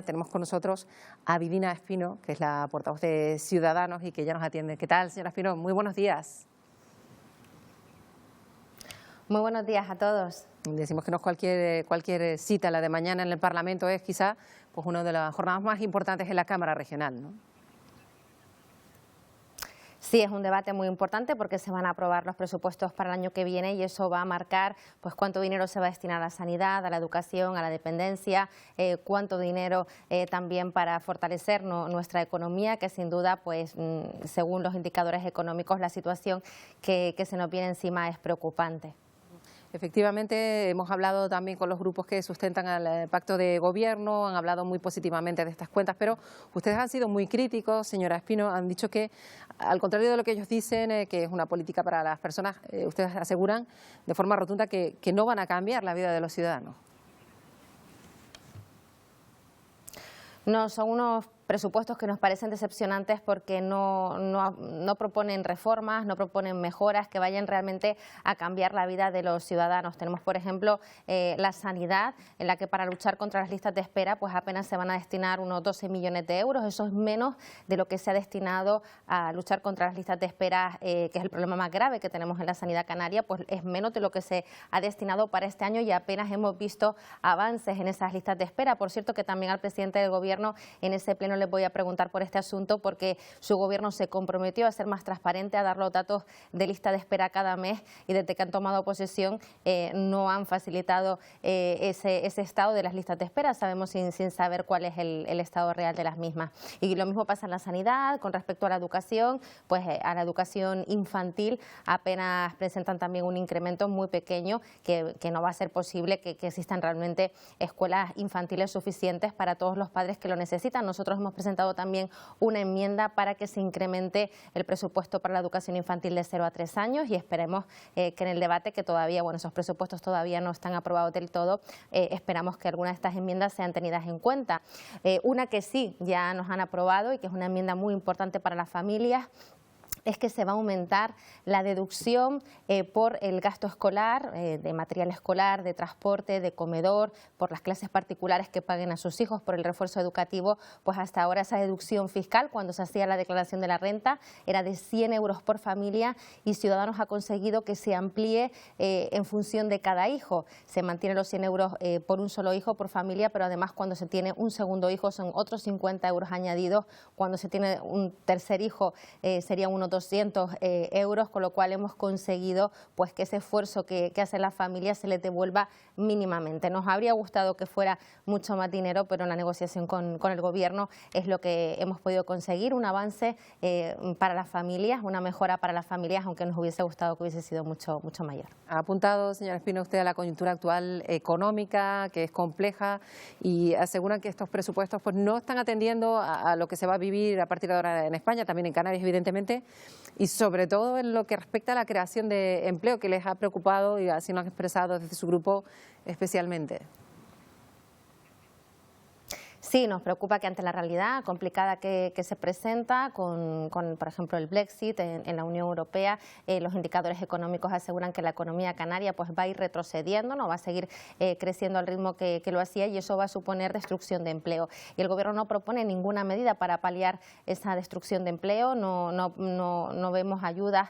Tenemos con nosotros a Vidina Espino, que es la portavoz de Ciudadanos y que ya nos atiende. ¿Qué tal, señora Espino? Muy buenos días. Muy buenos días a todos. Decimos que no es cualquier cita, la de mañana en el Parlamento es quizá pues una de las jornadas más importantes en la Cámara Regional, ¿no? Sí, es un debate muy importante porque se van a aprobar los presupuestos para el año que viene y eso va a marcar pues cuánto dinero se va a destinar a la sanidad, a la educación, a la dependencia, cuánto dinero también para fortalecer nuestra economía, que sin duda, pues según los indicadores económicos, la situación que se nos viene encima es preocupante. Efectivamente, hemos hablado también con los grupos que sustentan el pacto de gobierno, han hablado muy positivamente de estas cuentas, pero ustedes han sido muy críticos, señora Espino, han dicho que, al contrario de lo que ellos dicen, que es una política para las personas, ustedes aseguran de forma rotunda que no van a cambiar la vida de los ciudadanos. No, son unos presupuestos que nos parecen decepcionantes porque no proponen reformas, no proponen mejoras que vayan realmente a cambiar la vida de los ciudadanos. Tenemos, por ejemplo, la sanidad, en la que para luchar contra las listas de espera pues apenas se van a destinar unos 12 millones de euros. Eso es menos de lo que se ha destinado a luchar contra las listas de espera, que es el problema más grave que tenemos en la sanidad canaria, pues es menos de lo que se ha destinado para este año y apenas hemos visto avances en esas listas de espera. Por cierto, que también al presidente del Gobierno en ese pleno les voy a preguntar por este asunto porque su gobierno se comprometió a ser más transparente, a dar los datos de lista de espera cada mes y desde que han tomado posesión no han facilitado ese estado de las listas de espera. Sabemos sin saber cuál es el estado real de las mismas. Y lo mismo pasa en la sanidad. Con respecto a la educación, pues a la educación infantil apenas presentan también un incremento muy pequeño que no va a ser posible que existan realmente escuelas infantiles suficientes para todos los padres que lo necesitan. Nosotros hemos presentado también una enmienda para que se incremente el presupuesto para la educación infantil de 0 a 3 años y esperemos que en el debate, que todavía, bueno, esos presupuestos todavía no están aprobados del todo, esperamos que algunas de estas enmiendas sean tenidas en cuenta. Una que sí ya nos han aprobado y que es una enmienda muy importante para las familias, es que se va a aumentar la deducción por el gasto escolar, de material escolar, de transporte, de comedor, por las clases particulares que paguen a sus hijos, por el refuerzo educativo. Pues hasta ahora esa deducción fiscal, cuando se hacía la declaración de la renta, era de 100 euros por familia y Ciudadanos ha conseguido que se amplíe en función de cada hijo. Se mantienen los 100 euros por un solo hijo por familia, pero además cuando se tiene un segundo hijo son otros 50 euros añadidos. Cuando se tiene un tercer hijo serían unos 200 euros, con lo cual hemos conseguido pues que ese esfuerzo que hacen las familias se les devuelva mínimamente. Nos habría gustado que fuera mucho más dinero, pero en la negociación con el Gobierno es lo que hemos podido conseguir, un avance para las familias, una mejora para las familias, aunque nos hubiese gustado que hubiese sido mucho mayor. Ha apuntado, señora Espino, usted a la coyuntura actual económica, que es compleja, y aseguran que estos presupuestos pues no están atendiendo a lo que se va a vivir a partir de ahora en España, también en Canarias, evidentemente, y sobre todo en lo que respecta a la creación de empleo, que les ha preocupado y así lo han expresado desde su grupo especialmente. Sí, nos preocupa que ante la realidad complicada que se presenta con, por ejemplo, el Brexit en la Unión Europea, los indicadores económicos aseguran que la economía canaria pues va a ir retrocediendo, no va a seguir creciendo al ritmo que lo hacía y eso va a suponer destrucción de empleo. Y el Gobierno no propone ninguna medida para paliar esa destrucción de empleo, no vemos ayudas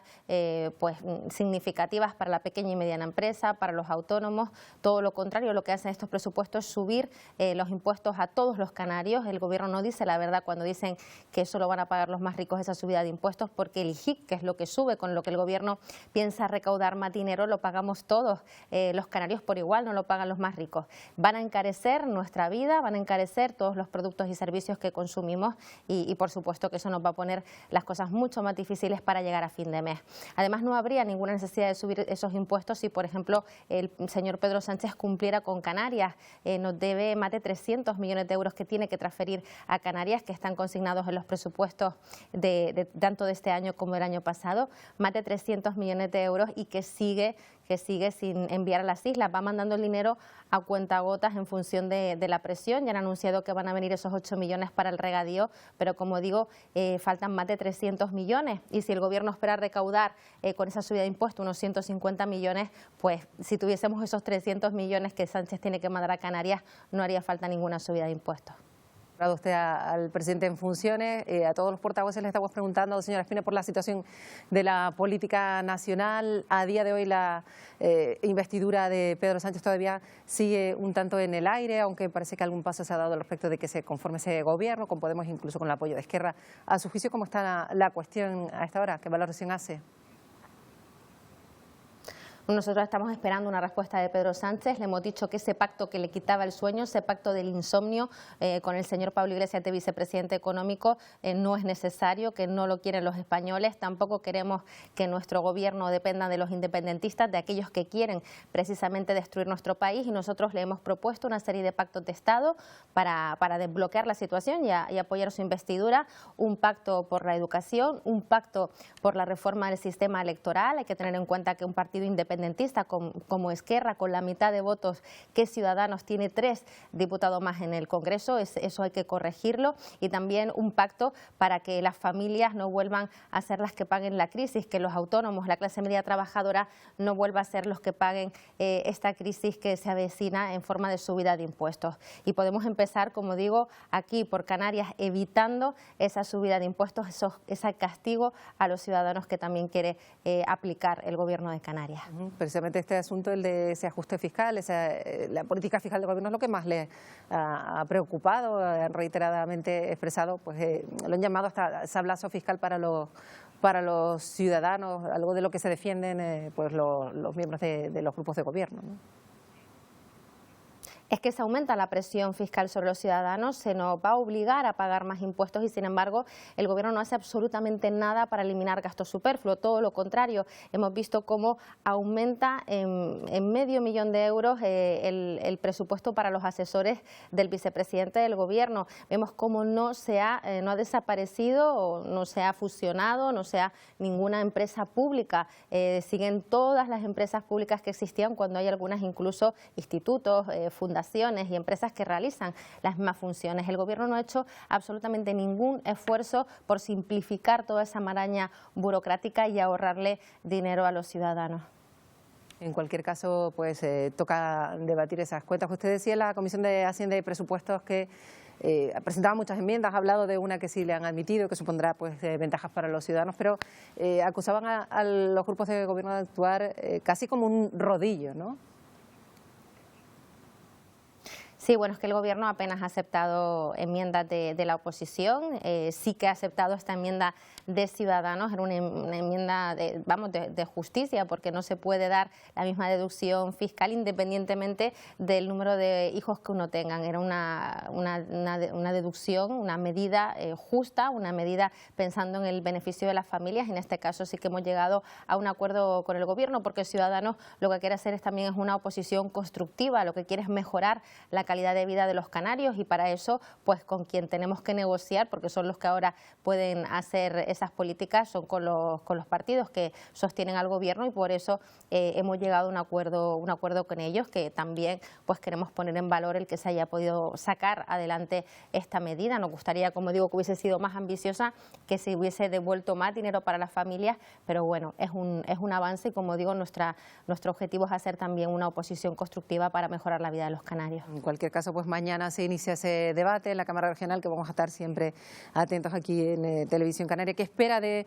pues significativas para la pequeña y mediana empresa, para los autónomos. Todo lo contrario, lo que hacen estos presupuestos es subir los impuestos a todos los canarios. El Gobierno no dice la verdad cuando dicen que solo van a pagar los más ricos esa subida de impuestos, porque el IGIC, que es lo que sube, con lo que el Gobierno piensa recaudar más dinero, lo pagamos todos los canarios por igual, no lo pagan los más ricos. Van a encarecer nuestra vida, van a encarecer todos los productos y servicios que consumimos y por supuesto que eso nos va a poner las cosas mucho más difíciles para llegar a fin de mes. Además, no habría ninguna necesidad de subir esos impuestos si, por ejemplo, el señor Pedro Sánchez cumpliera con Canarias. Nos debe más de 300 millones de euros que tiene que transferir a Canarias, que están consignados en los presupuestos tanto de este año como del año pasado, más de 300 millones de euros y que sigue sin enviar a las islas. Va mandando el dinero a cuentagotas en función de la presión. Ya han anunciado que van a venir esos 8 millones para el regadío, pero como digo, faltan más de 300 millones y si el Gobierno espera recaudar con esa subida de impuestos unos 150 millones, pues si tuviésemos esos 300 millones que Sánchez tiene que mandar a Canarias no haría falta ninguna subida de impuestos. Dado usted al presidente en funciones, a todos los portavoces le estamos preguntando, señora Espina, por la situación de la política nacional. A día de hoy la investidura de Pedro Sánchez todavía sigue un tanto en el aire, aunque parece que algún paso se ha dado al respecto de que se conforme ese gobierno, con Podemos, incluso con el apoyo de Esquerra. A su juicio, ¿cómo está la cuestión a esta hora? ¿Qué valoración hace? Nosotros estamos esperando una respuesta de Pedro Sánchez. Le hemos dicho que ese pacto que le quitaba el sueño, ese pacto del insomnio con el señor Pablo Iglesias de vicepresidente económico no es necesario, que no lo quieren los españoles. Tampoco queremos que nuestro gobierno dependa de los independentistas, de aquellos que quieren precisamente destruir nuestro país, y nosotros le hemos propuesto una serie de pactos de Estado para desbloquear la situación y apoyar su investidura. Un pacto por la educación, un pacto por la reforma del sistema electoral. Hay que tener en cuenta que un partido independentista como Esquerra, con la mitad de votos que Ciudadanos, tiene 3 diputados más en el Congreso. Eso hay que corregirlo. Y también un pacto para que las familias no vuelvan a ser las que paguen la crisis, que los autónomos, la clase media trabajadora, no vuelva a ser los que paguen esta crisis que se avecina en forma de subida de impuestos. Y podemos empezar, como digo, aquí por Canarias, evitando esa subida de impuestos, ese castigo a los ciudadanos que también quiere aplicar el Gobierno de Canarias. Precisamente este asunto, el de ese ajuste fiscal, la política fiscal del Gobierno, es lo que más le ha preocupado. Han reiteradamente expresado, pues lo han llamado hasta sablazo fiscal para los ciudadanos, algo de lo que se defienden pues los miembros de los grupos de gobierno, ¿no? Es que se aumenta la presión fiscal sobre los ciudadanos, se nos va a obligar a pagar más impuestos y, sin embargo, el Gobierno no hace absolutamente nada para eliminar gasto superfluo. Todo lo contrario, hemos visto cómo aumenta en $500.000 de euros el presupuesto para los asesores del vicepresidente del Gobierno. Vemos cómo no ha desaparecido, o no se ha fusionado, no sea ninguna empresa pública. Siguen todas las empresas públicas que existían, cuando hay algunas incluso institutos, fundaciones y empresas que realizan las mismas funciones. El Gobierno no ha hecho absolutamente ningún esfuerzo por simplificar toda esa maraña burocrática y ahorrarle dinero a los ciudadanos. En cualquier caso, pues toca debatir esas cuentas. Usted decía en la Comisión de Hacienda y Presupuestos que presentaba muchas enmiendas, ha hablado de una que sí le han admitido, que supondrá pues ventajas para los ciudadanos, pero acusaban a los grupos de gobierno de actuar casi como un rodillo, ¿no? Sí, bueno, es que el Gobierno apenas ha aceptado enmiendas de la oposición, sí que ha aceptado esta enmienda de Ciudadanos. Era una enmienda de justicia, porque no se puede dar la misma deducción fiscal independientemente del número de hijos que uno tenga. Era una deducción, una medida justa, una medida pensando en el beneficio de las familias. En este caso sí que hemos llegado a un acuerdo con el Gobierno, porque Ciudadanos lo que quiere hacer también es una oposición constructiva, lo que quiere es mejorar la calidad de vida de los canarios, y para eso pues con quien tenemos que negociar, porque son los que ahora pueden hacer esas políticas, son con los partidos que sostienen al Gobierno, y por eso hemos llegado a un acuerdo con ellos, que también pues queremos poner en valor el que se haya podido sacar adelante esta medida. Nos gustaría, como digo, que hubiese sido más ambiciosa, que se hubiese devuelto más dinero para las familias, pero bueno, es un avance, y como digo, nuestro objetivo es hacer también una oposición constructiva para mejorar la vida de los canarios. En cualquier caso, pues mañana se inicia ese debate en la Cámara Regional, que vamos a estar siempre atentos aquí en Televisión Canaria. ¿Qué espera de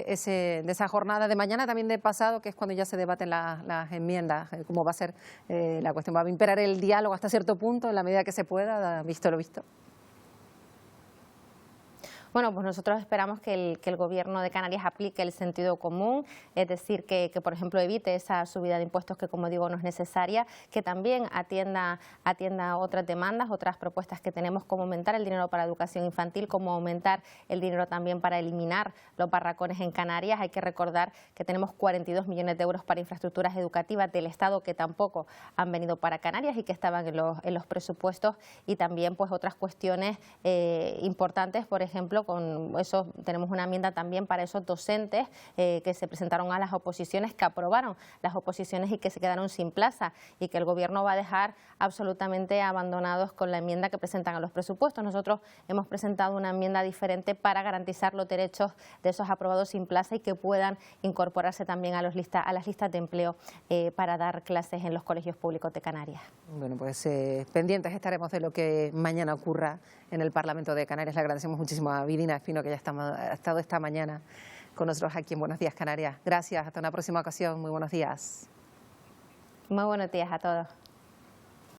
esa jornada de mañana, también de pasado, que es cuando ya se debaten las enmiendas? ¿Cómo va a ser la cuestión? ¿Va a imperar el diálogo hasta cierto punto, en la medida que se pueda, visto lo visto? Bueno, pues nosotros esperamos que el Gobierno de Canarias aplique el sentido común, es decir, que por ejemplo evite esa subida de impuestos que, como digo, no es necesaria, que también atienda otras demandas, otras propuestas que tenemos, como aumentar el dinero para educación infantil, como aumentar el dinero también para eliminar los barracones en Canarias. Hay que recordar que tenemos 42 millones de euros para infraestructuras educativas del Estado, que tampoco han venido para Canarias y que estaban en los presupuestos, y también pues otras cuestiones importantes, por ejemplo, ejemplo, con eso tenemos una enmienda también para esos docentes que se presentaron a las oposiciones, que aprobaron las oposiciones y que se quedaron sin plaza, y que el Gobierno va a dejar absolutamente abandonados con la enmienda que presentan a los presupuestos. Nosotros hemos presentado una enmienda diferente para garantizar los derechos de esos aprobados sin plaza y que puedan incorporarse también a las listas de empleo para dar clases en los colegios públicos de Canarias. Bueno, pues pendientes estaremos de lo que mañana ocurra en el Parlamento de Canarias. Le agradecemos muchísimo a Virginia Espino, que ya ha estado esta mañana con nosotros aquí en Buenos Días Canarias. Gracias, hasta una próxima ocasión. Muy buenos días. Muy buenos días a todos.